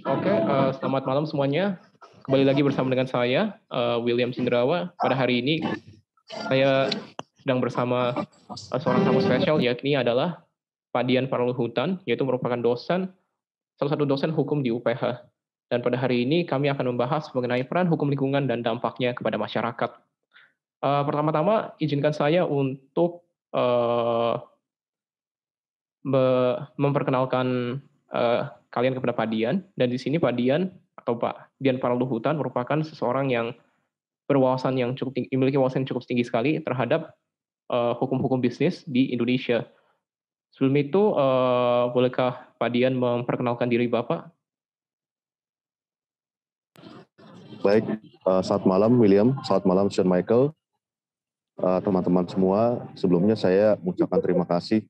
Oke, selamat malam semuanya. Kembali lagi bersama dengan saya, William Sindrawa. Pada hari ini, saya sedang bersama seorang tamu spesial, yakni adalah Pak Dian Parluhutan, yaitu merupakan salah satu dosen hukum di UPH. Dan pada hari ini kami akan membahas mengenai peran hukum lingkungan dan dampaknya kepada masyarakat. Pertama-tama, izinkan saya untuk memperkenalkan kalian kepada Pak Dian. Dan di sini Pak Dian atau Pak Dian Parluhutan merupakan seseorang yang berwawasan yang cukup tinggi, memiliki wawasan yang cukup tinggi sekali terhadap hukum-hukum bisnis di Indonesia. Sebelum itu, bolehkah Pak Dian memperkenalkan diri Bapak? Baik, selamat malam William, selamat malam Sean Michael, teman-teman semua. Sebelumnya saya mengucapkan terima kasih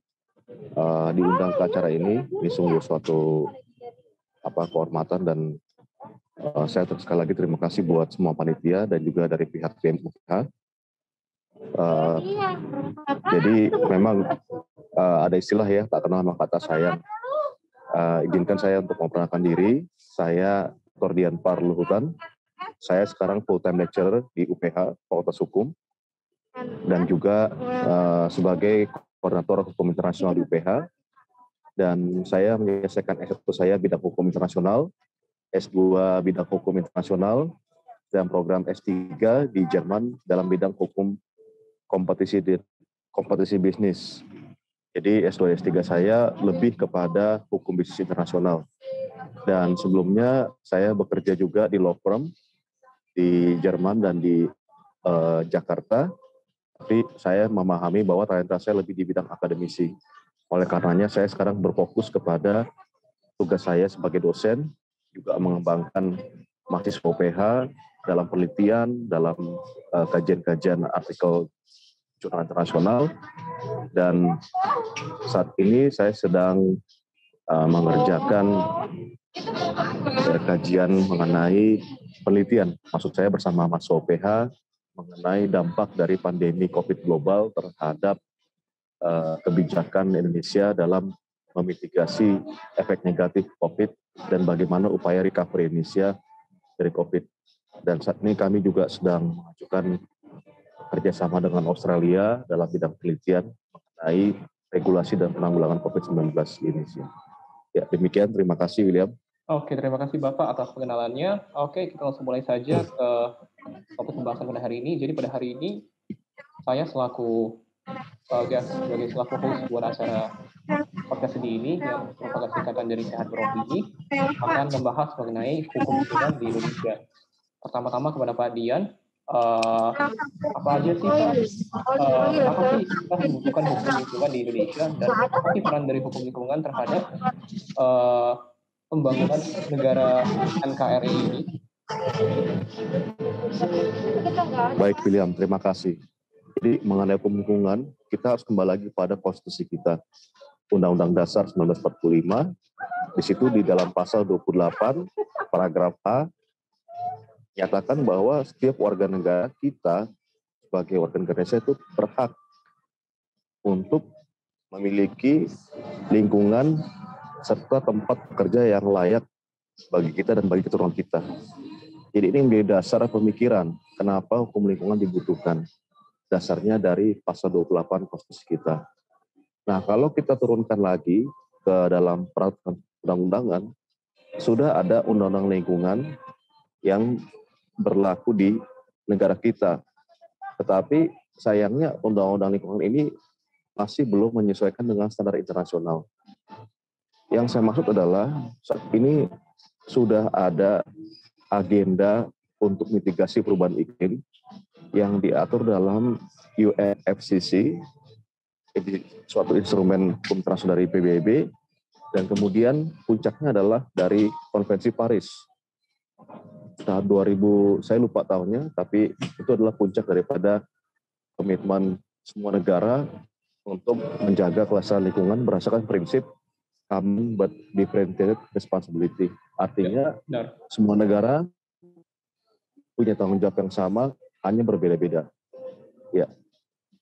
diundang ke acara ini. Ini sungguh suatu kehormatan dan saya sekali lagi terima kasih buat semua panitia dan juga dari pihak BMUPH. Jadi memang ada istilah ya, tak kenal maka kata sayang. Izinkan saya untuk memperkenalkan diri. Saya Dr. Dian Parluhutan. Saya sekarang full-time lecturer di UPH, Fakultas Hukum, dan juga sebagai koordinator hukum internasional di UPH. Dan saya menyelesaikan S1 saya bidang hukum internasional, S2 bidang hukum internasional, dan program S3 di Jerman dalam bidang hukum kompetisi bisnis. Jadi S2 S3 saya lebih kepada hukum bisnis internasional. Dan sebelumnya saya bekerja juga di law firm di Jerman dan di Jakarta, tapi saya memahami bahwa talenta saya lebih di bidang akademisi. Oleh karenanya saya sekarang berfokus kepada tugas saya sebagai dosen, juga mengembangkan mahasiswa UPH dalam penelitian, dalam kajian-kajian artikel jurnal internasional, dan saat ini saya sedang mengerjakan kajian mengenai penelitian, maksud saya bersama mahasiswa UPH, mengenai dampak dari pandemi COVID global terhadap kebijakan Indonesia dalam memitigasi efek negatif COVID dan bagaimana upaya recovery Indonesia dari COVID. Dan saat ini kami juga sedang mengajukan kerjasama dengan Australia dalam bidang penelitian mengenai regulasi dan penanggulangan COVID-19 di Indonesia. Ya, demikian. Terima kasih, William. Oke, terima kasih Bapak atas pengenalannya. Oke, kita langsung mulai saja ke topik pembahasan pada hari ini. Jadi pada hari ini, saya selaku host buat acara podcast ini yang merupakan singkatan dari Sehat Beropini akan membahas mengenai hukum lingkungan di Indonesia. Pertama-tama kepada Pak Dian, apa aja sih Pak? Apa sih kita membutuhkan hukum lingkungan di Indonesia dan apa sih peran dari hukum lingkungan terhadap pembangunan negara NKRI ini? Baik William, terima kasih. Jadi mengenai hukum lingkungan, kita harus kembali lagi pada konstitusi kita, Undang-Undang Dasar 1945. Di situ di dalam pasal 28, paragraf A, nyatakan bahwa setiap warga negara kita sebagai warga negara Indonesia itu berhak untuk memiliki lingkungan serta tempat bekerja yang layak bagi kita dan bagi keturunan kita. Jadi ini menjadi dasar pemikiran kenapa hukum lingkungan dibutuhkan. Dasarnya dari pasal 28 konstitusi kita. Nah, kalau kita turunkan lagi ke dalam peraturan undang-undangan, sudah ada undang-undang lingkungan yang berlaku di negara kita. Tetapi sayangnya undang-undang lingkungan ini masih belum menyesuaikan dengan standar internasional. Yang saya maksud adalah saat ini sudah ada agenda untuk mitigasi perubahan iklim yang diatur dalam UNFCCC, suatu instrumen hukum internasional dari PBB, dan kemudian puncaknya adalah dari Konvensi Paris. Tahun 2000, saya lupa tahunnya, tapi itu adalah puncak daripada komitmen semua negara untuk menjaga kelestarian lingkungan berdasarkan prinsip common but differentiated responsibility. Artinya semua negara punya tanggung jawab yang sama, hanya berbeda-beda. Ya.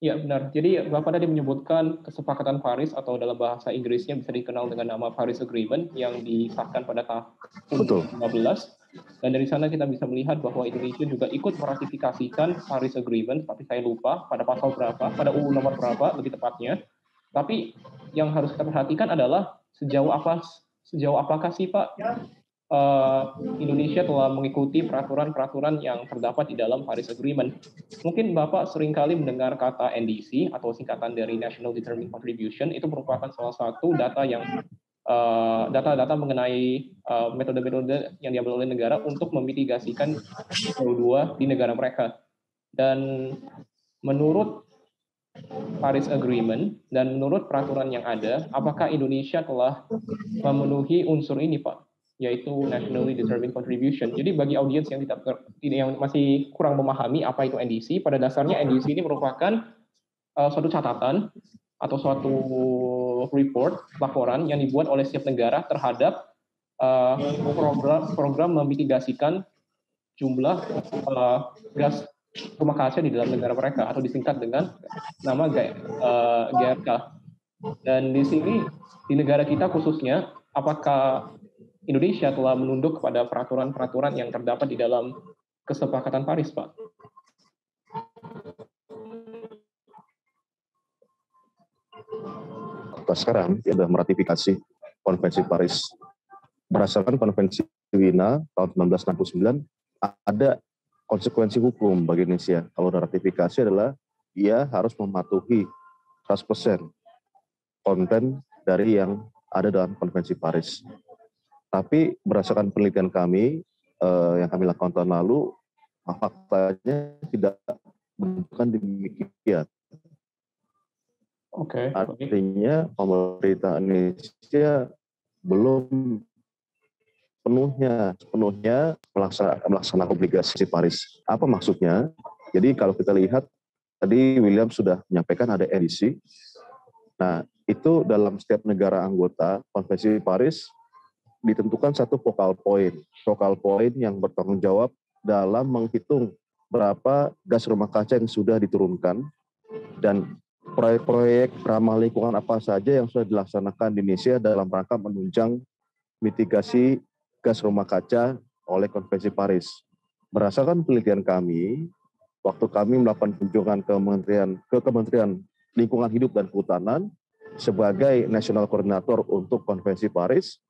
Ya, benar. Jadi Bapak tadi menyebutkan kesepakatan Paris atau dalam bahasa Inggrisnya bisa dikenal dengan nama Paris Agreement yang disahkan pada tahun Betul. 2015. Dan dari sana kita bisa melihat bahwa Indonesia juga ikut meratifikasikan Paris Agreement, tapi saya lupa pada pasal berapa, pada UU nomor berapa lebih tepatnya. Tapi yang harus kita perhatikan adalah sejauh apakah sih Pak Indonesia telah mengikuti peraturan-peraturan yang terdapat di dalam Paris Agreement. Mungkin Bapak seringkali mendengar kata NDC atau singkatan dari National Determined Contribution, itu merupakan salah satu data yang data-data mengenai metode-metode yang diambil oleh negara untuk memitigasikan CO2 di negara mereka. Dan menurut Paris Agreement dan menurut peraturan yang ada, apakah Indonesia telah memenuhi unsur ini, Pak? Yaitu Nationally Determined Contribution. Jadi bagi audiens yang masih kurang memahami apa itu NDC, pada dasarnya NDC ini merupakan suatu catatan atau suatu laporan yang dibuat oleh setiap negara terhadap program memitigasikan jumlah gas rumah kaca di dalam negara mereka atau disingkat dengan nama GRK. Dan di sini di negara kita khususnya, apakah Indonesia telah menunduk kepada peraturan-peraturan yang terdapat di dalam kesepakatan Paris, Pak? Sekarang dia sudah meratifikasi Konvensi Paris. Berdasarkan Konvensi Wina tahun 1969, ada konsekuensi hukum bagi Indonesia. Kalau sudah ratifikasi adalah ia harus mematuhi 100% konten dari yang ada dalam Konvensi Paris. Tapi berdasarkan penelitian kami yang kami lakukan tahun lalu, faktanya tidak bukan demikian. Oke. Artinya pemerintah Indonesia belum sepenuhnya melaksanakan obligasi Paris. Apa maksudnya? Jadi kalau kita lihat tadi William sudah menyampaikan ada NDC. Nah, itu dalam setiap negara anggota Konvensi Paris ditentukan satu focal point yang bertanggung jawab dalam menghitung berapa gas rumah kaca yang sudah diturunkan dan proyek-proyek ramah lingkungan apa saja yang sudah dilaksanakan di Indonesia dalam rangka menunjang mitigasi gas rumah kaca oleh Konvensi Paris. Berdasarkan penelitian kami, waktu kami melakukan kunjungan ke Kementerian Lingkungan Hidup dan Kehutanan sebagai National Coordinator untuk Konvensi Paris,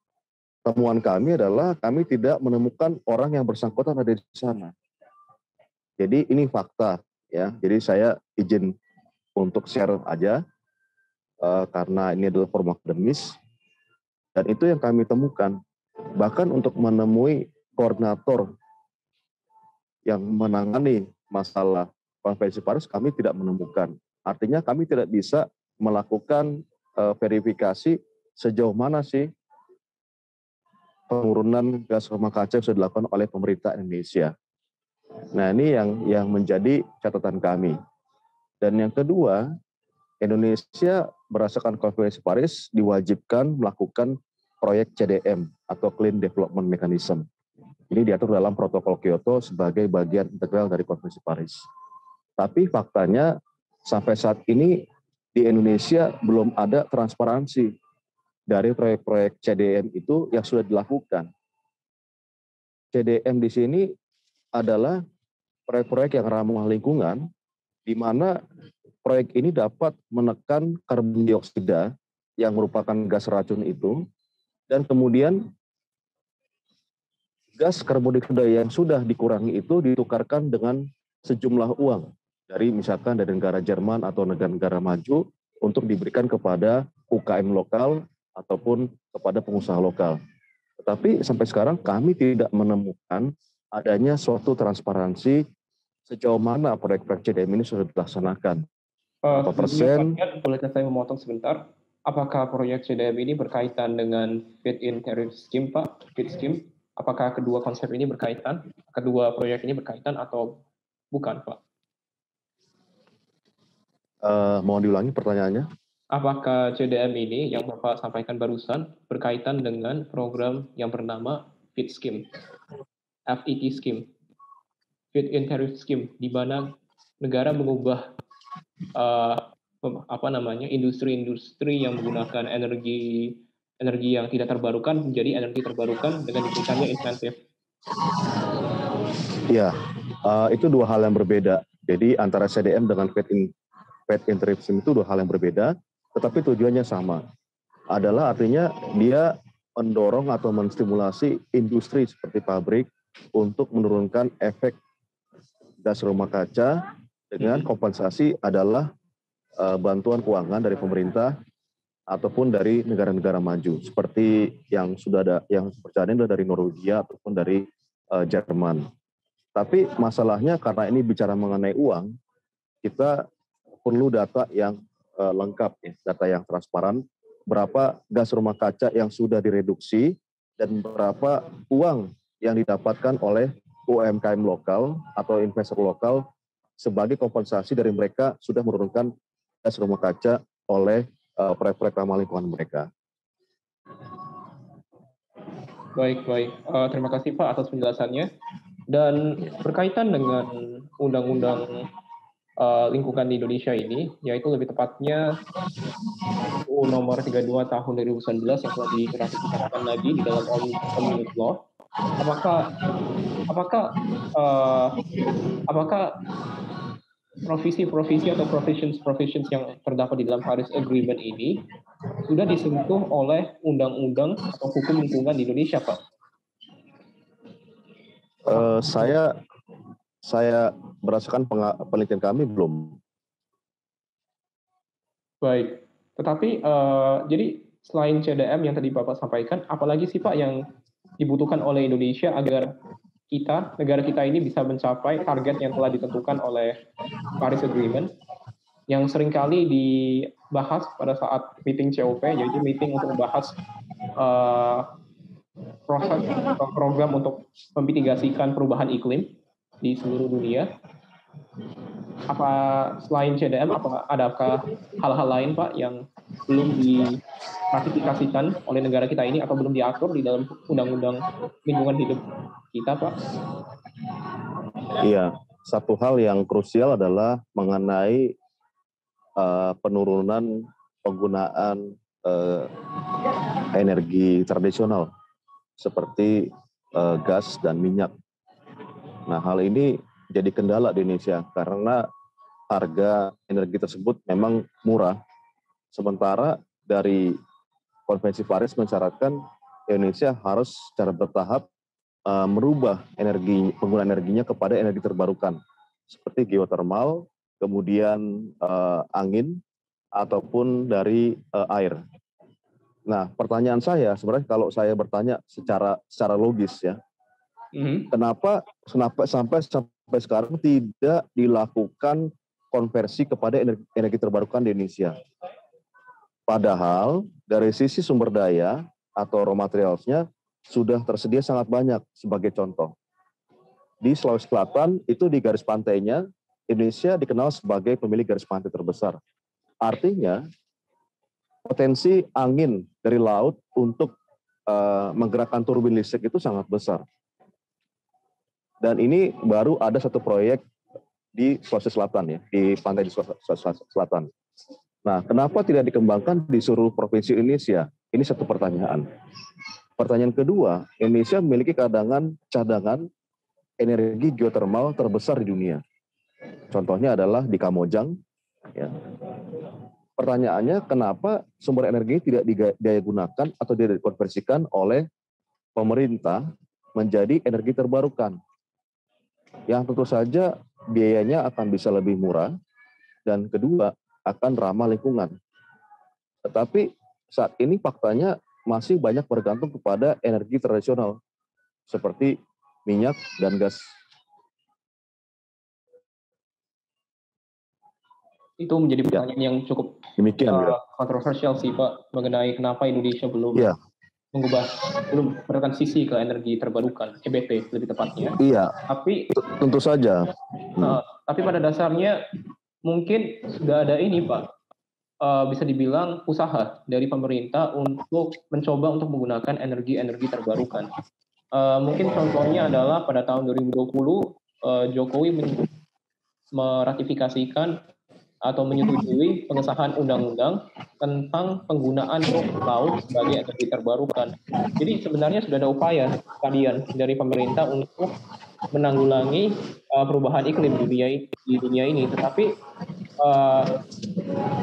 temuan kami adalah kami tidak menemukan orang yang bersangkutan ada di sana. Jadi ini fakta, ya. Jadi saya izin untuk share aja karena ini adalah forum akademis dan itu yang kami temukan. Bahkan untuk menemui koordinator yang menangani masalah Konvensi Paris kami tidak menemukan. Artinya kami tidak bisa melakukan verifikasi sejauh mana sih penurunan gas rumah kaca yang sudah dilakukan oleh pemerintah Indonesia. Nah, ini yang menjadi catatan kami. Dan yang kedua, Indonesia berdasarkan Konvensi Paris diwajibkan melakukan proyek CDM atau Clean Development Mechanism. Ini diatur dalam Protokol Kyoto sebagai bagian integral dari Konvensi Paris. Tapi faktanya sampai saat ini di Indonesia belum ada transparansi dari proyek-proyek CDM itu yang sudah dilakukan. CDM di sini adalah proyek-proyek yang ramah lingkungan, di mana proyek ini dapat menekan karbon dioksida yang merupakan gas racun itu, dan kemudian gas karbon dioksida yang sudah dikurangi itu ditukarkan dengan sejumlah uang dari misalkan dari negara Jerman atau negara-negara maju untuk diberikan kepada UKM lokal ataupun kepada pengusaha lokal. Tetapi sampai sekarang kami tidak menemukan adanya suatu transparansi sejauh mana proyek-proyek CDM ini sudah dilaksanakan. Berapa persen? Boleh saya memotong sebentar? Apakah proyek CDM ini berkaitan dengan Feed-in Tariff Scheme, Pak? Feed Scheme? Apakah kedua konsep ini berkaitan? Kedua proyek ini berkaitan atau bukan, Pak? Mohon diulangi pertanyaannya. Apakah CDM ini yang Bapak sampaikan barusan berkaitan dengan program yang bernama FIT Scheme, FET Scheme, Feed-in Tariff Scheme, di mana negara mengubah uh, industri-industri yang menggunakan energi yang tidak terbarukan menjadi energi terbarukan dengan diberikannya insentif? Ya, itu dua hal yang berbeda. Jadi antara CDM dengan paid interruption itu dua hal yang berbeda, tetapi tujuannya sama. Adalah artinya dia mendorong atau menstimulasi industri seperti pabrik untuk menurunkan efek gas rumah kaca dengan kompensasi adalah bantuan keuangan dari pemerintah ataupun dari negara-negara maju seperti yang sudah ada, yang seperti ada dari Norwegia ataupun dari Jerman. Tapi masalahnya karena ini bicara mengenai uang, kita perlu data yang lengkap, ya, data yang transparan, berapa gas rumah kaca yang sudah direduksi dan berapa uang yang didapatkan oleh UMKM lokal atau investor lokal sebagai kompensasi dari mereka sudah menurunkan gas rumah kaca oleh proyek-proyek ramah lingkungan mereka. Baik. Terima kasih Pak atas penjelasannya. Dan berkaitan dengan undang-undang lingkungan di Indonesia ini, yaitu lebih tepatnya UU nomor 32 tahun 2019 yang telah diratifikasikan lagi di dalam Omnibus Law. Apakah provisi-provisi atau provisions yang terdapat di dalam Paris Agreement ini sudah disentuh oleh undang-undang atau hukum lingkungan di Indonesia, Pak? Saya berdasarkan penelitian kami belum. Baik, tetapi jadi selain CDM yang tadi Bapak sampaikan, apalagi sih Pak yang dibutuhkan oleh Indonesia agar negara kita ini bisa mencapai target yang telah ditentukan oleh Paris Agreement yang seringkali dibahas pada saat meeting COP, yaitu meeting untuk membahas proses program untuk memitigasikan perubahan iklim di seluruh dunia. Apa selain CDM, adakah hal-hal lain Pak yang belum diratifikasikan oleh negara kita ini atau belum diatur di dalam undang-undang lingkungan hidup kita, Pak? Iya, satu hal yang krusial adalah mengenai penurunan penggunaan energi tradisional seperti gas dan minyak. Nah, hal ini jadi kendala di Indonesia karena harga energi tersebut memang murah. Sementara dari Konvensi Paris mensyaratkan Indonesia harus secara bertahap merubah penggunaan energinya kepada energi terbarukan seperti geotermal, kemudian angin ataupun dari air. Nah, pertanyaan saya sebenarnya kalau saya bertanya secara logis ya, kenapa sampai sekarang tidak dilakukan konversi kepada energi terbarukan di Indonesia? Padahal dari sisi sumber daya atau raw materialsnya sudah tersedia sangat banyak. Sebagai contoh, di Sulawesi Selatan itu di garis pantainya Indonesia dikenal sebagai pemilik garis pantai terbesar. Artinya potensi angin dari laut untuk menggerakkan turbin listrik itu sangat besar. Dan ini baru ada satu proyek di Sulawesi Selatan ya, di pantai di Sulawesi Selatan. Nah, kenapa tidak dikembangkan di seluruh provinsi Indonesia? Ini satu pertanyaan. Pertanyaan kedua, Indonesia memiliki cadangan energi geotermal terbesar di dunia. Contohnya adalah di Kamojang. Ya. Pertanyaannya, kenapa sumber energi tidak didaya gunakan atau tidak dikonversikan oleh pemerintah menjadi energi terbarukan? Yang tentu saja biayanya akan bisa lebih murah, dan kedua, akan ramah lingkungan. Tetapi saat ini faktanya masih banyak bergantung kepada energi tradisional seperti minyak dan gas. Itu menjadi pertanyaan yang cukup kontroversial sih Pak, mengenai kenapa Indonesia belum bertransisi ke energi terbarukan, EBT lebih tepatnya. Iya. Tapi tentu saja. Tapi pada dasarnya mungkin sudah ada ini Pak, bisa dibilang usaha dari pemerintah untuk mencoba untuk menggunakan energi terbarukan. Mungkin contohnya adalah pada tahun 2020 Jokowi meratifikasikan atau menyetujui pengesahan undang-undang tentang penggunaan rumput laut sebagai energi terbarukan. Jadi sebenarnya sudah ada upaya kalian dari pemerintah untuk menanggulangi perubahan iklim di dunia ini, tetapi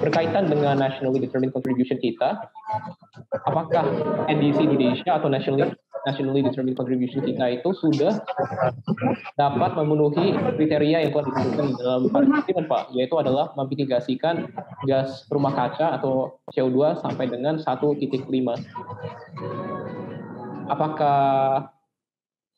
berkaitan dengan nationally determined contribution kita, apakah NDC Indonesia atau nationally determined contribution kita itu sudah dapat memenuhi kriteria yang telah ditentukan di dalam Paris Agreement, Pak, yaitu adalah memitigasikan gas rumah kaca atau CO2 sampai dengan 1,5. Apakah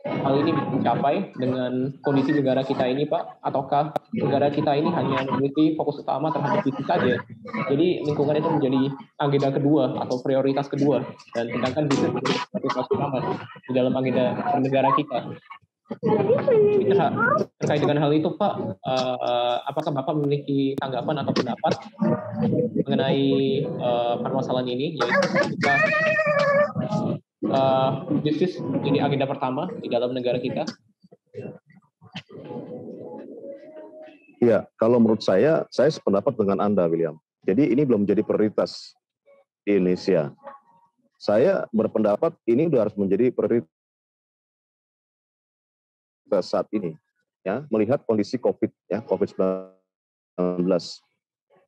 hal ini bisa dicapai dengan kondisi negara kita ini, Pak? Ataukah negara kita ini hanya memiliki fokus utama terhadap bisnis saja? Jadi lingkungan itu menjadi agenda kedua atau prioritas kedua, dan sedangkan bisnis menjadi prioritas utama di dalam agenda negara kita. Terkait dengan hal itu, Pak, apakah Bapak memiliki tanggapan atau pendapat mengenai permasalahan ini, yaitu ketika bisnis jadi agenda pertama di dalam negara kita? Ya, kalau menurut saya sependapat dengan Anda, William. Jadi ini belum menjadi prioritas di Indonesia. Saya berpendapat ini sudah harus menjadi prioritas saat ini, ya, melihat kondisi COVID-19.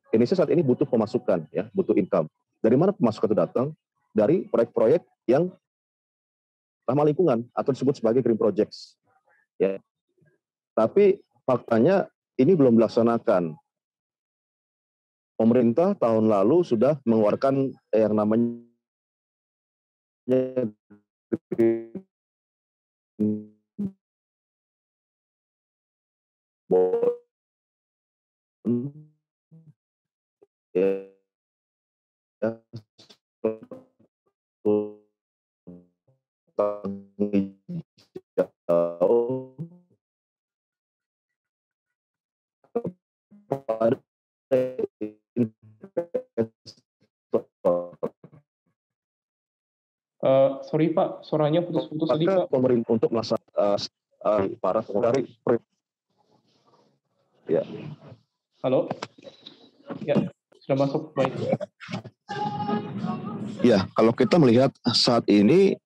Indonesia saat ini butuh pemasukan, ya, butuh income. Dari mana pemasukan itu datang? Dari proyek-proyek yang ramah lingkungan atau disebut sebagai green projects, ya. Tapi faktanya ini belum dilaksanakan. Pemerintah tahun lalu sudah mengeluarkan yang namanya Sorry Pak, suaranya putus-putus tadi Pak. Pemerintah untuk melaksanakan para pengendara. Ya. Halo. Ya, sudah masuk, baik. Ya, kalau kita melihat saat ini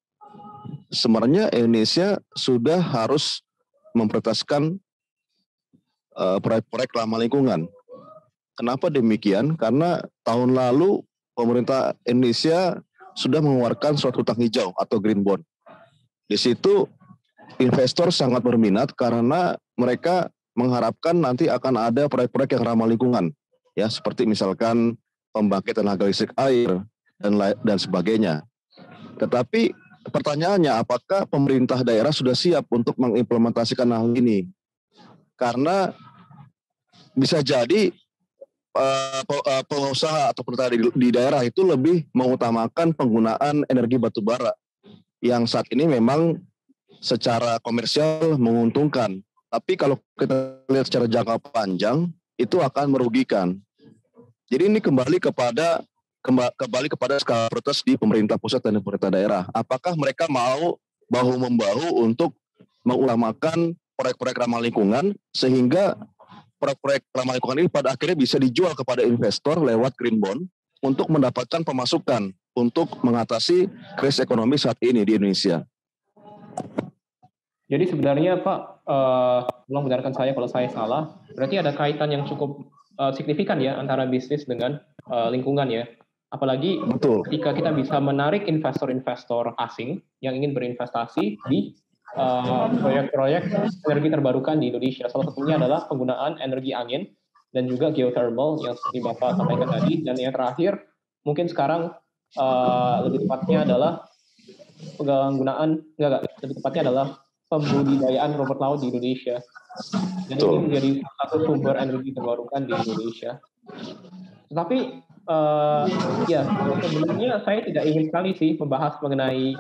sebenarnya Indonesia sudah harus memprioritaskan proyek-proyek ramah lingkungan. Kenapa demikian? Karena tahun lalu pemerintah Indonesia sudah mengeluarkan surat utang hijau atau green bond. Di situ investor sangat berminat karena mereka mengharapkan nanti akan ada proyek-proyek yang ramah lingkungan, ya, seperti misalkan pembangkit tenaga listrik air dan sebagainya. Tetapi pertanyaannya, apakah pemerintah daerah sudah siap untuk mengimplementasikan hal ini? Karena bisa jadi pengusaha atau pemerintah di daerah itu lebih mengutamakan penggunaan energi batu bara yang saat ini memang secara komersial menguntungkan. Tapi kalau kita lihat secara jangka panjang itu akan merugikan. Jadi ini kembali kepada skala prioritas di pemerintah pusat dan pemerintah daerah. Apakah mereka mau bahu-membahu untuk mengutamakan proyek-proyek ramah lingkungan sehingga proyek-proyek ramah lingkungan ini pada akhirnya bisa dijual kepada investor lewat green bond untuk mendapatkan pemasukan untuk mengatasi krisis ekonomi saat ini di Indonesia. Jadi sebenarnya Pak, tolong benarkan saya kalau saya salah, berarti ada kaitan yang cukup signifikan ya antara bisnis dengan lingkungan ya. Apalagi betul, ketika kita bisa menarik investor-investor asing yang ingin berinvestasi di proyek-proyek energi terbarukan di Indonesia. Salah satunya adalah penggunaan energi angin dan juga geothermal yang seperti Bapak sampaikan tadi. Dan yang terakhir, mungkin sekarang lebih tepatnya adalah lebih tepatnya adalah pembudidayaan rumput laut di Indonesia. Dan ini menjadi salah satu sumber energi terbarukan di Indonesia. Tetapi ya sebenarnya saya tidak ingin sekali sih membahas mengenai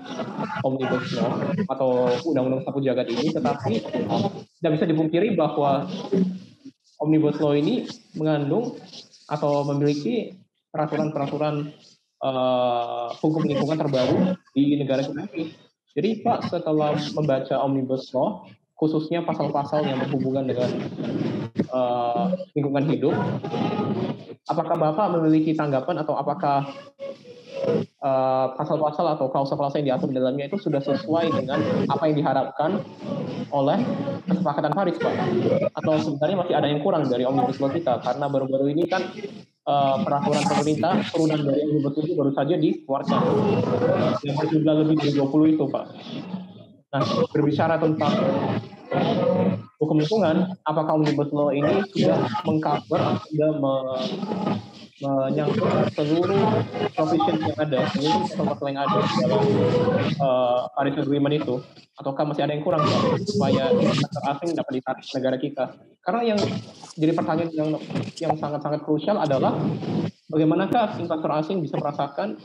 Omnibus Law atau Undang-Undang Sapu Jagat ini, tetapi tidak bisa dipungkiri bahwa Omnibus Law ini mengandung atau memiliki peraturan-peraturan hukum lingkungan terbaru di negara kita ini. Jadi Pak, setelah membaca Omnibus Law, khususnya pasal-pasal yang berhubungan dengan lingkungan hidup. Apakah Bapak memiliki tanggapan atau apakah pasal-pasal atau klausul-klausul yang diatur di dalamnya itu sudah sesuai dengan apa yang diharapkan oleh kesepakatan Paris, Pak? Atau sebenarnya masih ada yang kurang dari Omnibus Law kita? Karena baru-baru ini kan peraturan pemerintah turunan dari Omnibus Law itu baru saja dikeluarkan, yang berjumlah lebih dari 20 itu, Pak. Nah, berbicara tentang hukum lingkungan, apakah Omnibus Law ini sudah mengcover atau sudah menyangkut seluruh provision yang ada, seluruh pasal-pasal yang ada di dalam Paris Agreement itu, ataukah masih ada yang kurang supaya investor asing dapat ditarik ke negara kita? Karena yang jadi pertanyaan yang sangat-sangat krusial adalah bagaimanakah investor asing bisa merasakan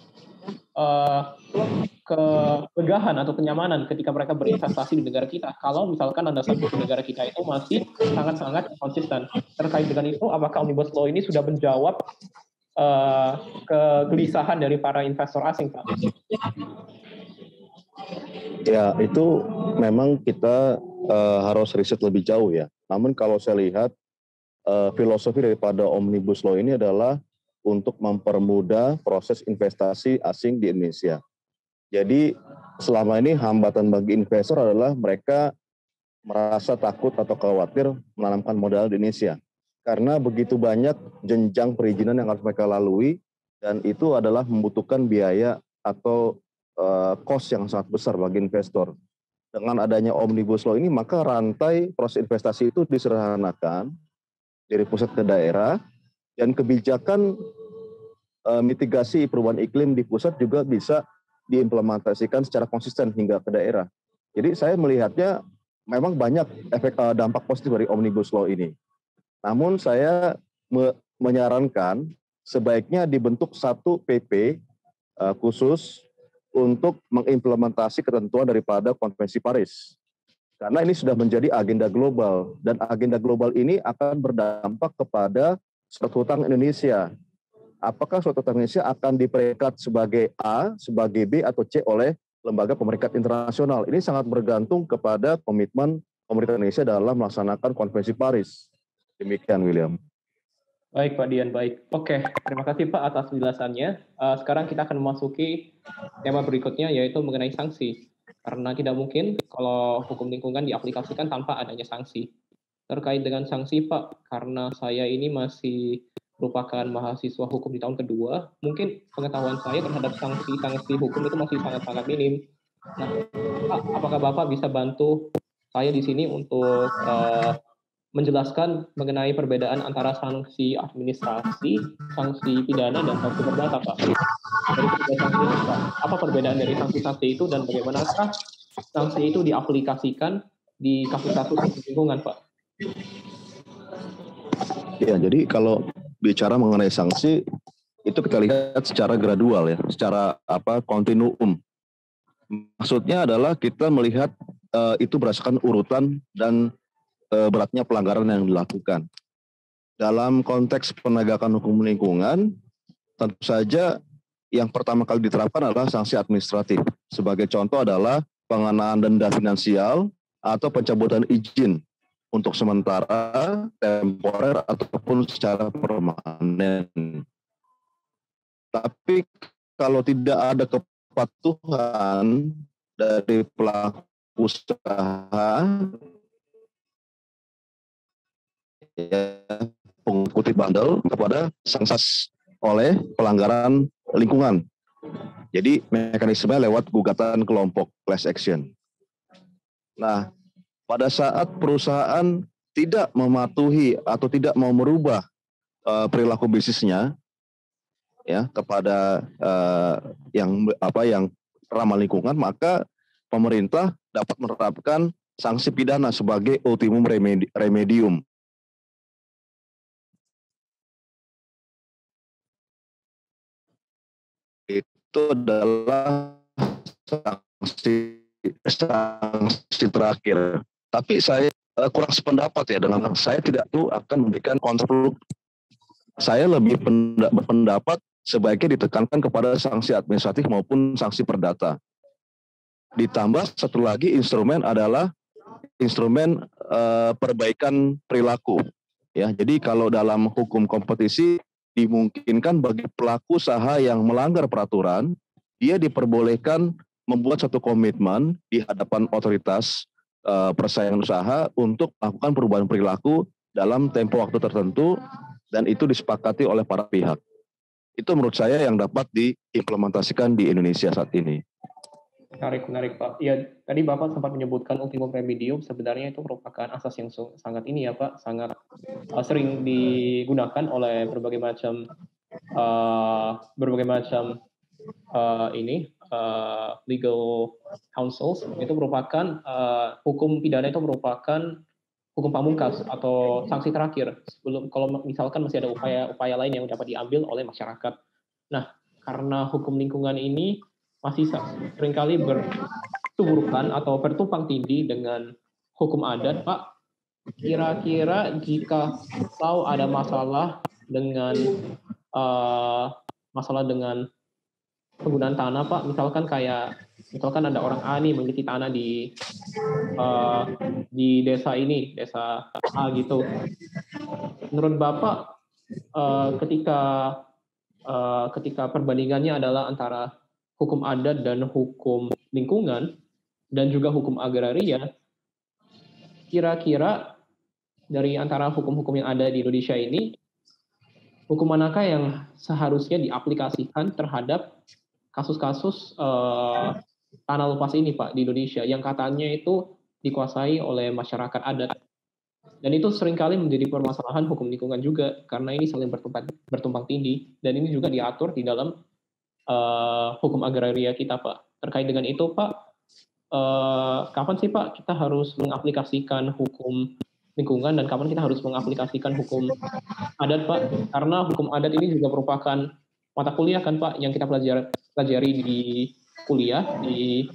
kelegahan atau kenyamanan ketika mereka berinvestasi di negara kita kalau misalkan landasan hukum negara kita itu masih sangat-sangat konsisten. Terkait dengan itu, apakah Omnibus Law ini sudah menjawab kegelisahan dari para investor asing, Pak? Ya, itu memang kita harus riset lebih jauh ya. Namun kalau saya lihat filosofi daripada Omnibus Law ini adalah untuk mempermudah proses investasi asing di Indonesia. Jadi selama ini hambatan bagi investor adalah mereka merasa takut atau khawatir menanamkan modal di Indonesia. Karena begitu banyak jenjang perizinan yang harus mereka lalui, dan itu adalah membutuhkan biaya atau cost yang sangat besar bagi investor. Dengan adanya Omnibus Law ini, maka rantai proses investasi itu disederhanakan dari pusat ke daerah, dan kebijakan mitigasi perubahan iklim di pusat juga bisa diimplementasikan secara konsisten hingga ke daerah. Jadi saya melihatnya memang banyak efek dampak positif dari Omnibus Law ini. Namun saya menyarankan sebaiknya dibentuk satu PP khusus untuk mengimplementasi ketentuan daripada Konvensi Paris. Karena ini sudah menjadi agenda global, dan agenda global ini akan berdampak kepada surat hutang Indonesia. Apakah surat hutang Indonesia akan diperingkat sebagai A, sebagai B, atau C oleh lembaga pemeringkat internasional? Ini sangat bergantung kepada komitmen pemerintah Indonesia dalam melaksanakan Konvensi Paris. Demikian, William. Baik, Pak Dian, baik. Oke, terima kasih Pak atas penjelasannya. Sekarang kita akan memasuki tema berikutnya, yaitu mengenai sanksi. Karena tidak mungkin kalau hukum lingkungan diaplikasikan tanpa adanya sanksi. Terkait dengan sanksi, Pak, karena saya ini masih merupakan mahasiswa hukum di tahun kedua, mungkin pengetahuan saya terhadap sanksi-sanksi hukum itu masih sangat-sangat minim. Nah, Pak, apakah Bapak bisa bantu saya di sini untuk menjelaskan mengenai perbedaan antara sanksi administrasi, sanksi pidana, dan sanksi perdata, Pak? Dari ketiga sanksi itu, Pak, apa perbedaan dari sanksi-sanksi itu dan bagaimanakah sanksi itu diaplikasikan di kasus-kasus lingkungan, Pak? Ya, jadi kalau bicara mengenai sanksi, itu kita lihat secara gradual ya, secara kontinuum. Maksudnya adalah kita melihat itu berdasarkan urutan dan beratnya pelanggaran yang dilakukan. Dalam konteks penegakan hukum lingkungan, tentu saja yang pertama kali diterapkan adalah sanksi administratif. Sebagai contoh adalah pengenaan denda finansial atau pencabutan izin untuk sementara, temporer, ataupun secara permanen. Tapi kalau tidak ada kepatuhan dari pelaku usaha, mengikuti bandel kepada sanksi oleh pelanggaran lingkungan. Jadi mekanisme lewat gugatan kelompok, class action. Nah, pada saat perusahaan tidak mematuhi atau tidak mau merubah perilaku bisnisnya ya kepada yang ramah lingkungan, maka pemerintah dapat menerapkan sanksi pidana sebagai ultimum remedium. Itu adalah sanksi terakhir. Tapi saya kurang sependapat ya dengan saya tidak tuh akan memberikan kontraproduk. Saya lebih berpendapat sebaiknya ditekankan kepada sanksi administratif maupun sanksi perdata. Ditambah satu lagi instrumen adalah instrumen perbaikan perilaku. Ya, jadi kalau dalam hukum kompetisi dimungkinkan bagi pelaku usaha yang melanggar peraturan, dia diperbolehkan membuat satu komitmen di hadapan otoritas persaingan usaha untuk melakukan perubahan perilaku dalam tempo waktu tertentu dan itu disepakati oleh para pihak. Itu menurut saya yang dapat diimplementasikan di Indonesia saat ini. Menarik Pak. Ya, tadi Bapak sempat menyebutkan ultimum remedium, sebenarnya itu merupakan asas yang sangat ini ya Pak, sangat sering digunakan oleh berbagai macam legal counsels. Itu merupakan hukum pidana, itu merupakan hukum pamungkas atau sanksi terakhir sebelum kalau misalkan masih ada upaya lain yang dapat diambil oleh masyarakat. Nah, karena hukum lingkungan ini masih seringkali bertuburkan atau bertumpang tindih dengan hukum adat, Pak. Kira-kira jika tahu ada masalah dengan penggunaan tanah, Pak, misalkan ada orang A nih memiliki tanah di desa ini, desa A gitu. Menurut Bapak, ketika perbandingannya adalah antara hukum adat dan hukum lingkungan dan juga hukum agraria, kira-kira dari antara hukum-hukum yang ada di Indonesia ini, hukum manakah yang seharusnya diaplikasikan terhadap kasus-kasus tanah lepas ini, Pak, di Indonesia yang katanya itu dikuasai oleh masyarakat adat? Dan itu seringkali menjadi permasalahan hukum lingkungan juga, karena ini saling bertumpang tindih, dan ini juga diatur di dalam hukum agraria kita, Pak. Terkait dengan itu, Pak, kapan sih, Pak, kita harus mengaplikasikan hukum lingkungan, dan kapan kita harus mengaplikasikan hukum adat, Pak? Karena hukum adat ini juga merupakan mata kuliah, kan, Pak, yang kita pelajari di kuliah, di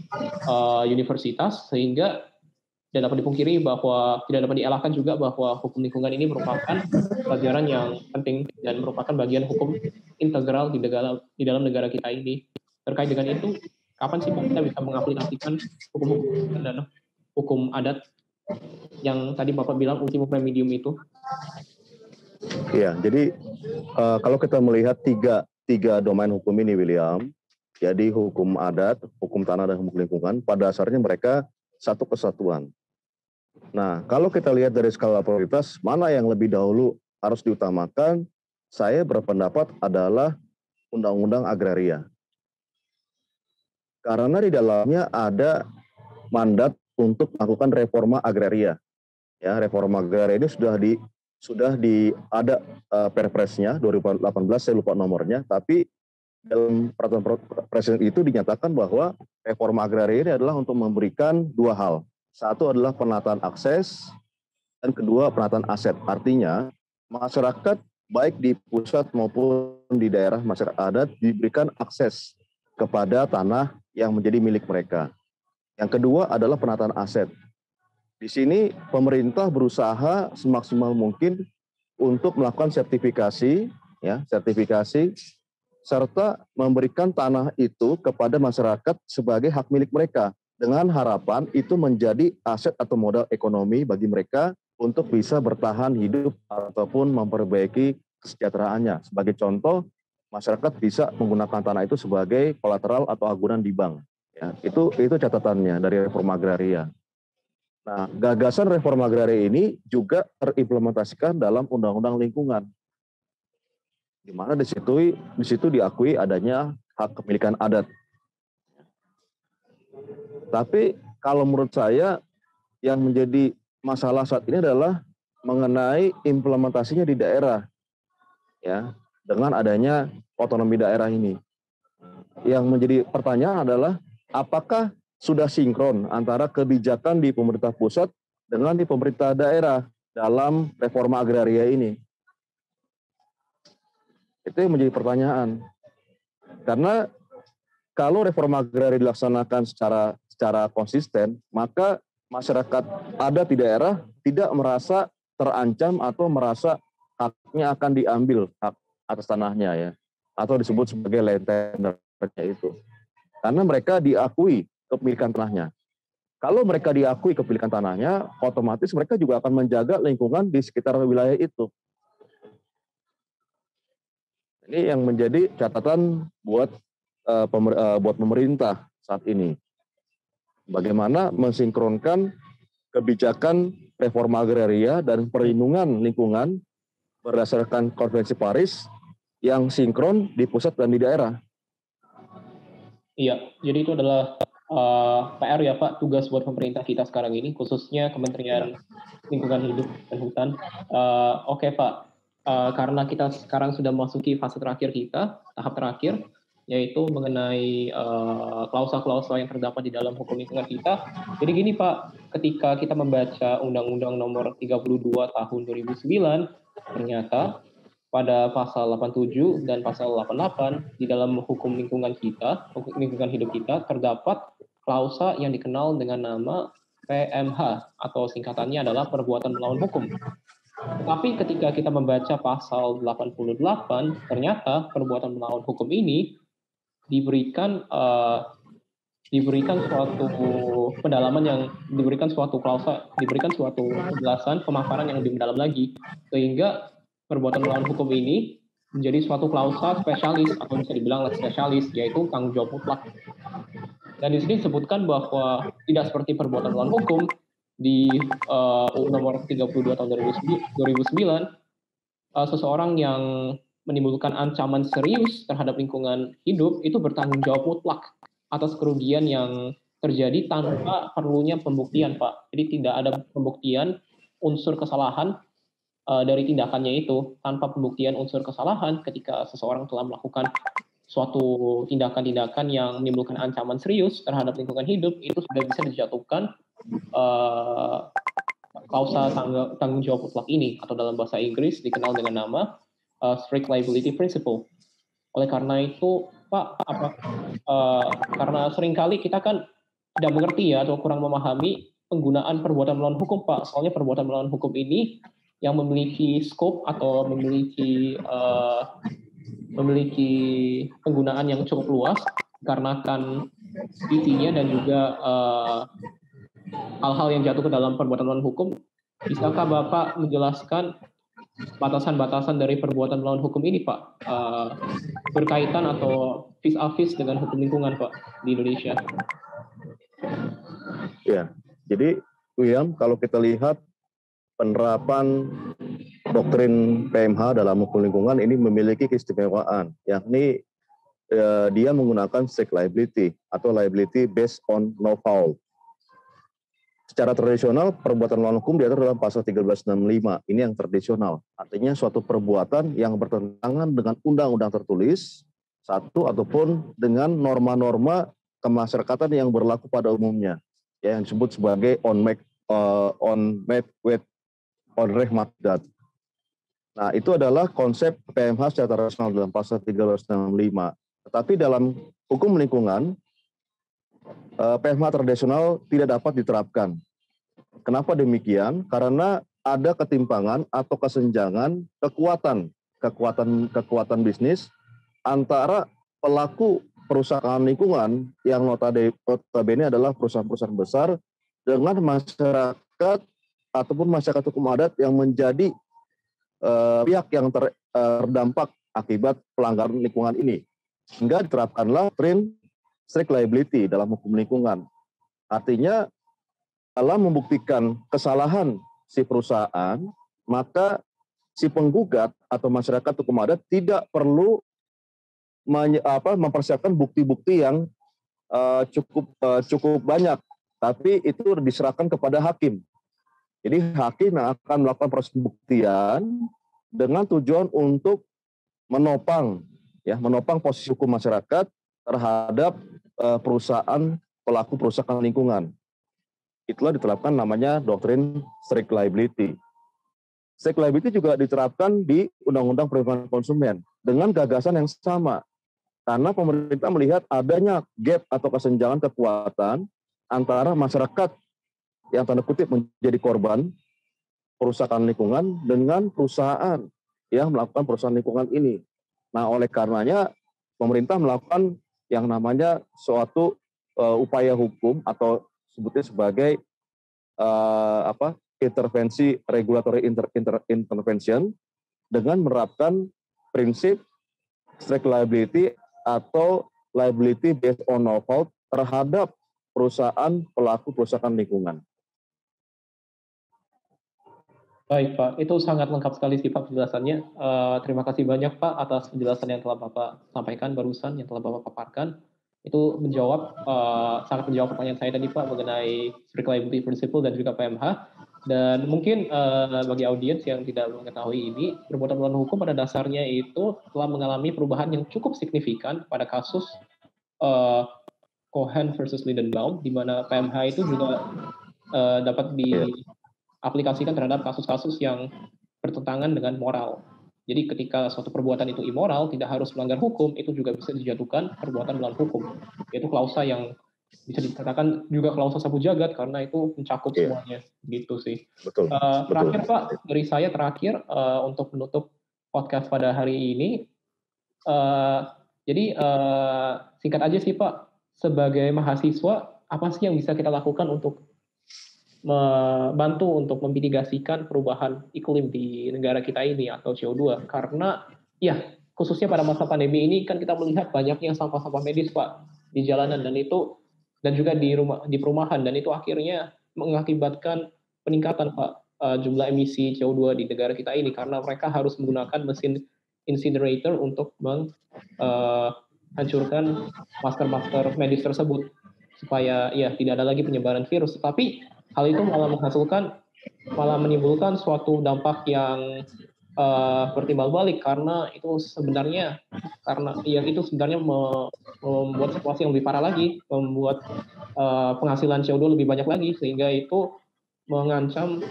universitas, sehingga tidak dapat dipungkiri bahwa tidak dapat dielakkan juga bahwa hukum lingkungan ini merupakan pelajaran yang penting dan merupakan bagian hukum integral di dalam negara kita ini. Terkait dengan itu, kapan sih Pak kita bisa mengaplikasikan hukum dan hukum adat yang tadi Bapak bilang ultimum remedium itu? Iya, jadi kalau kita melihat tiga domain hukum ini, William, jadi hukum adat, hukum tanah, dan hukum lingkungan, pada dasarnya mereka satu kesatuan. Nah, kalau kita lihat dari skala prioritas, mana yang lebih dahulu harus diutamakan, saya berpendapat adalah Undang-Undang Agraria. Karena di dalamnya ada mandat untuk melakukan reforma agraria. Ya, reforma agraria ini ada Perpresnya 2018, saya lupa nomornya, tapi dalam peraturan presiden itu dinyatakan bahwa reforma agraria ini adalah untuk memberikan dua hal. Satu adalah penataan akses, dan kedua penataan aset. Artinya masyarakat baik di pusat maupun di daerah masyarakat adat diberikan akses kepada tanah yang menjadi milik mereka. Yang kedua adalah penataan aset. Di sini pemerintah berusaha semaksimal mungkin untuk melakukan sertifikasi serta memberikan tanah itu kepada masyarakat sebagai hak milik mereka, dengan harapan itu menjadi aset atau modal ekonomi bagi mereka untuk bisa bertahan hidup ataupun memperbaiki kesejahteraannya. Sebagai contoh, masyarakat bisa menggunakan tanah itu sebagai kolateral atau agunan di bank. Ya, itu catatannya dari reforma agraria. Nah, gagasan reforma agraria ini juga terimplementasikan dalam Undang-Undang Lingkungan, di mana di situ diakui adanya hak kepemilikan adat. Tapi kalau menurut saya yang menjadi masalah saat ini adalah mengenai implementasinya di daerah, ya, dengan adanya otonomi daerah ini. Yang menjadi pertanyaan adalah apakah sudah sinkron antara kebijakan di pemerintah pusat dengan di pemerintah daerah dalam reforma agraria ini? Itu yang menjadi pertanyaan. Karena kalau reforma agraria dilaksanakan secara konsisten, maka masyarakat adat di daerah tidak merasa terancam atau merasa haknya akan diambil, hak atas tanahnya, ya, atau disebut sebagai land tendernya itu. Karena mereka diakui kepemilikan tanahnya. Kalau mereka diakui kepemilikan tanahnya, otomatis mereka juga akan menjaga lingkungan di sekitar wilayah itu. Ini yang menjadi catatan buat pemerintah saat ini. Bagaimana mensinkronkan kebijakan reforma agraria dan perlindungan lingkungan berdasarkan Konvensi Paris yang sinkron di pusat dan di daerah. Iya, jadi itu adalah PR ya Pak, tugas buat pemerintah kita sekarang ini, khususnya Kementerian Lingkungan Hidup dan Hutan. Oke Pak, karena kita sekarang sudah memasuki fase terakhir kita, tahap terakhir, yaitu mengenai klausa-klausa yang terdapat di dalam hukum lingkungan kita. Jadi gini Pak, ketika kita membaca Undang-Undang Nomor 32 Tahun 2009, ternyata pada pasal 87 dan pasal 88 di dalam hukum lingkungan kita, hukum lingkungan hidup kita, terdapat klausa yang dikenal dengan nama PMH atau singkatannya adalah perbuatan melawan hukum. Tetapi ketika kita membaca pasal 88, ternyata perbuatan melawan hukum ini diberikan suatu pendalaman yang diberikan suatu klausa, diberikan suatu penjelasan pemaparan yang lebih mendalam lagi, sehingga perbuatan melawan hukum ini menjadi suatu klausa spesialis atau bisa dibilang spesialis, yaitu tanggung jawab mutlak. Dan di sini disebutkan bahwa tidak seperti perbuatan melawan hukum di nomor 32 tahun 2009, seseorang yang menimbulkan ancaman serius terhadap lingkungan hidup itu bertanggung jawab mutlak atas kerugian yang terjadi tanpa perlunya pembuktian, Pak. Jadi tidak ada pembuktian unsur kesalahan dari tindakannya itu. Tanpa pembuktian unsur kesalahan ketika seseorang telah melakukan suatu tindakan-tindakan yang menimbulkan ancaman serius terhadap lingkungan hidup, itu sudah bisa dijatuhkan klausa tanggung jawab mutlak ini, atau dalam bahasa Inggris dikenal dengan nama strict liability principle. Oleh karena itu, Pak, karena seringkali kita kan tidak mengerti ya atau kurang memahami penggunaan perbuatan melawan hukum, Pak. Soalnya perbuatan melawan hukum ini yang memiliki scope atau memiliki penggunaan yang cukup luas dikarenakan isinya dan juga hal-hal yang jatuh ke dalam perbuatan melawan hukum. Bisakah Bapak menjelaskan batasan-batasan dari perbuatan melawan hukum ini, Pak, berkaitan atau vis-a-vis dengan hukum lingkungan, Pak, di Indonesia? Ya, jadi William, kalau kita lihat penerapan doktrin PMH dalam hukum lingkungan ini memiliki keistimewaan, yakni dia menggunakan strict liability atau liability based on no fault. Secara tradisional, perbuatan melawan hukum diatur dalam pasal 1365. Ini yang tradisional. Artinya suatu perbuatan yang bertentangan dengan undang-undang tertulis, satu, ataupun dengan norma-norma kemasyarakatan yang berlaku pada umumnya, ya, yang disebut sebagai on reh makdat. Nah, itu adalah konsep PMH secara tradisional dalam pasal 1365. Tetapi dalam hukum lingkungan, PMH tradisional tidak dapat diterapkan. Kenapa demikian? Karena ada ketimpangan atau kesenjangan kekuatan bisnis antara pelaku perusahaan lingkungan yang notabene adalah perusahaan-perusahaan besar dengan masyarakat ataupun masyarakat hukum adat yang menjadi pihak yang terdampak akibat pelanggaran lingkungan ini. Sehingga diterapkanlah doktrin strict liability dalam hukum lingkungan. Artinya dalam membuktikan kesalahan si perusahaan, maka si penggugat atau masyarakat hukum adat tidak perlu mempersiapkan bukti-bukti yang cukup banyak, tapi itu diserahkan kepada hakim. Jadi hakim yang akan melakukan proses pembuktian dengan tujuan untuk menopang posisi hukum masyarakat terhadap perusahaan pelaku perusahaan lingkungan. Itulah diterapkan namanya doktrin strict liability. Strict liability juga diterapkan di Undang-Undang Perlindungan Konsumen dengan gagasan yang sama. Karena pemerintah melihat adanya gap atau kesenjangan kekuatan antara masyarakat yang tanda kutip menjadi korban perusahaan lingkungan dengan perusahaan yang melakukan perusahaan lingkungan ini. Nah, oleh karenanya pemerintah melakukan yang namanya suatu upaya hukum atau sebutnya sebagai intervensi regulatory intervention dengan menerapkan prinsip strict liability atau liability based on no fault terhadap perusahaan pelaku perusahaan lingkungan. Baik Pak, itu sangat lengkap sekali sih Pak penjelasannya. Terima kasih banyak Pak atas penjelasan yang telah Bapak sampaikan barusan, yang telah Bapak paparkan. Itu sangat menjawab pertanyaan saya tadi Pak mengenai strict liability principle dan juga PMH. Dan mungkin bagi audiens yang tidak mengetahui ini, perbuatan melawan hukum pada dasarnya itu telah mengalami perubahan yang cukup signifikan pada kasus Cohen versus Lindenbaum, di mana PMH itu juga dapat diaplikasikan terhadap kasus-kasus yang bertentangan dengan moral. Jadi ketika suatu perbuatan itu immoral, tidak harus melanggar hukum, itu juga bisa dijatuhkan perbuatan melawan hukum. Yaitu klausa yang bisa dikatakan juga klausa sapu jagat karena itu mencakup semuanya, gitu sih. Betul. Terakhir Pak, dari saya terakhir untuk menutup podcast pada hari ini. Jadi singkat aja sih Pak, sebagai mahasiswa apa sih yang bisa kita lakukan untuk membantu untuk memitigasikan perubahan iklim di negara kita ini atau CO2, karena ya khususnya pada masa pandemi ini kan kita melihat banyaknya sampah-sampah medis Pak di jalanan dan juga di perumahan, dan itu akhirnya mengakibatkan peningkatan Pak jumlah emisi CO2 di negara kita ini karena mereka harus menggunakan mesin incinerator untuk menghancurkan masker-masker medis tersebut supaya ya tidak ada lagi penyebaran virus. Tapi hal itu malah menimbulkan suatu dampak yang bertimbal balik karena itu sebenarnya membuat situasi yang lebih parah lagi, membuat penghasilan CO2 lebih banyak lagi, sehingga itu mengancam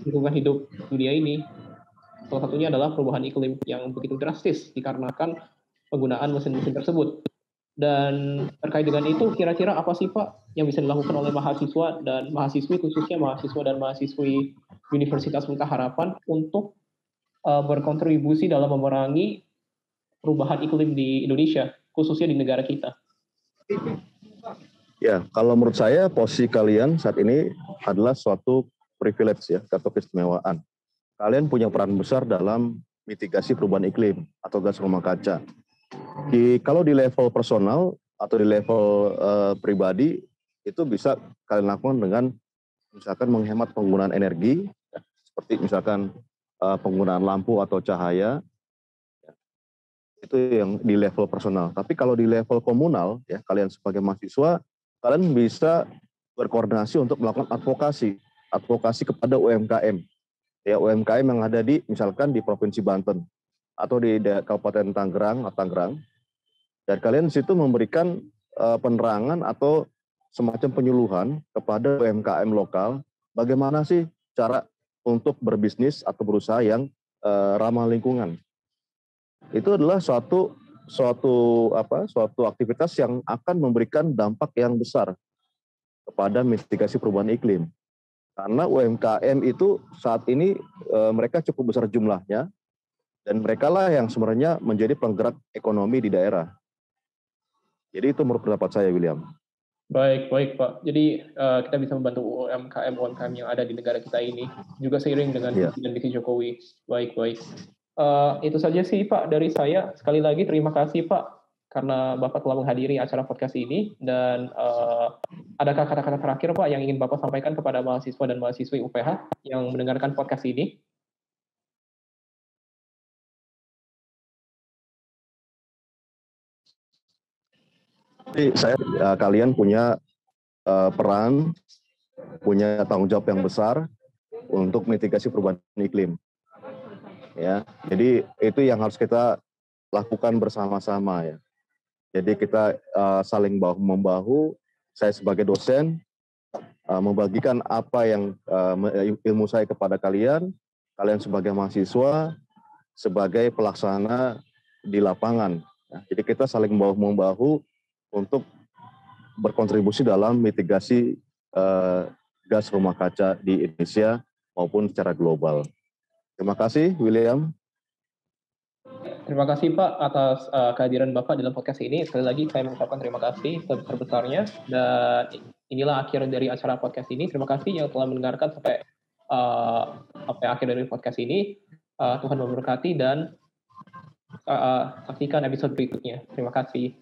lingkungan hidup dunia ini. Salah satunya adalah perubahan iklim yang begitu drastis dikarenakan penggunaan mesin-mesin tersebut. Dan terkait dengan itu, kira-kira apa sih Pak yang bisa dilakukan oleh mahasiswa dan mahasiswi, khususnya mahasiswa dan mahasiswi Universitas Pelita Harapan untuk berkontribusi dalam memerangi perubahan iklim di Indonesia, khususnya di negara kita? Ya, kalau menurut saya posisi kalian saat ini adalah suatu privilege ya, atau keistimewaan. Kalian punya peran besar dalam mitigasi perubahan iklim atau gas rumah kaca. Kalau di level personal atau di level pribadi, itu bisa kalian lakukan dengan misalkan menghemat penggunaan energi, ya, seperti misalkan penggunaan lampu atau cahaya, ya, itu yang di level personal. Tapi kalau di level komunal, ya kalian sebagai mahasiswa, kalian bisa berkoordinasi untuk melakukan advokasi kepada UMKM, ya UMKM yang ada misalkan di Provinsi Banten atau di Kabupaten Tangerang. Dan kalian di situ memberikan penerangan atau semacam penyuluhan kepada UMKM lokal, bagaimana sih cara untuk berbisnis atau berusaha yang ramah lingkungan. Itu adalah suatu aktivitas yang akan memberikan dampak yang besar kepada mitigasi perubahan iklim. Karena UMKM itu saat ini mereka cukup besar jumlahnya, dan mereka lah yang sebenarnya menjadi penggerak ekonomi di daerah. Jadi itu menurut pendapat saya, William. Baik Pak. Jadi kita bisa membantu UMKM yang ada di negara kita ini, juga seiring dengan visi dan misi Jokowi. Baik. Itu saja sih Pak dari saya. Sekali lagi terima kasih Pak karena Bapak telah menghadiri acara podcast ini. Dan adakah kata-kata terakhir Pak yang ingin Bapak sampaikan kepada mahasiswa dan mahasiswi UPH yang mendengarkan podcast ini? Jadi kalian punya peran, punya tanggung jawab yang besar untuk mitigasi perubahan iklim. Ya, jadi itu yang harus kita lakukan bersama-sama ya. Jadi kita saling bahu-membahu. Saya sebagai dosen membagikan apa yang ilmu saya kepada kalian sebagai mahasiswa, sebagai pelaksana di lapangan. Ya, jadi kita saling bahu-membahu untuk berkontribusi dalam mitigasi gas rumah kaca di Indonesia maupun secara global. Terima kasih, William. Terima kasih Pak atas kehadiran Bapak dalam podcast ini. Sekali lagi saya mengucapkan terima kasih sebesar-besarnya, dan inilah akhir dari acara podcast ini. Terima kasih yang telah mendengarkan sampai akhir dari podcast ini. Tuhan memberkati dan saksikan episode berikutnya. Terima kasih.